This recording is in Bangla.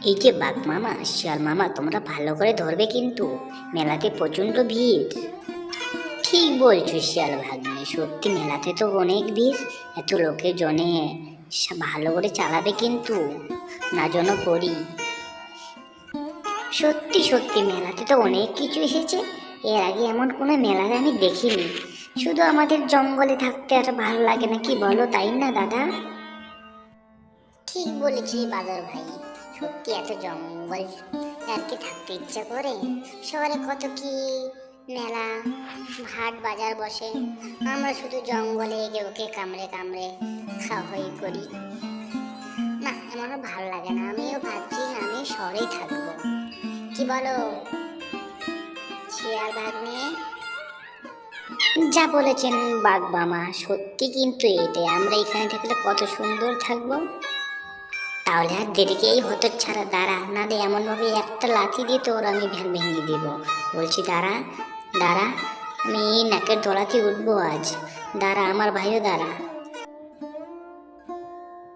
এই যে বাঘ মামা, শিয়াল মামা, তোমরা ভালো করে ধরবে কিন্তু, মেলাতে প্রচণ্ড ভিড়। ঠিক বলছো শিয়াল ভাগ্নে, সত্যি মেলাতে তো অনেক ভিড়। এত লোকের জনে ভালো করে চালাবে কিন্তু, না যেন করি। সত্যি সত্যি মেলাতে তো অনেক কিছু এসেছে, এর আগে এমন কোনো মেলায় আমি দেখিনি। শুধু আমাদের জঙ্গলে থাকতে আর ভালো লাগে না, কি বলো, তাই না দাদা? ঠিক বলেছিস বাদর ভাই, সত্যি এত জঙ্গল আর কি থাকতে ইচ্ছা করে। শহরে কত কি মেলা, হাট বাজার বসে, আমরা শুধু জঙ্গলে এগে ওকে কামড়ে কামড়ে খাওয়াই করি। না, আমারও ভালো লাগে না, আমিও ভাবছি আমি শহরেই থাকবো। কি বলো শিয়াল ভাগ্নে? যা বলেছেন বাঘ মামা, সত্যি কিন্তু এটাই, আমরা এখানে থাকলে কত সুন্দর থাকবো। তাহলে আর দেরিকে এই হতো ছাড়া, দাঁড়া, না রে এমনভাবে একটা লাথি দিয়ে তোর আমি ভেঙে দিব। বলছি দাঁড়া, দাঁড়া, আমি এই নাকের তলাতে উঠবো আজ। দাঁড়া আমার ভাইও, দাঁড়া।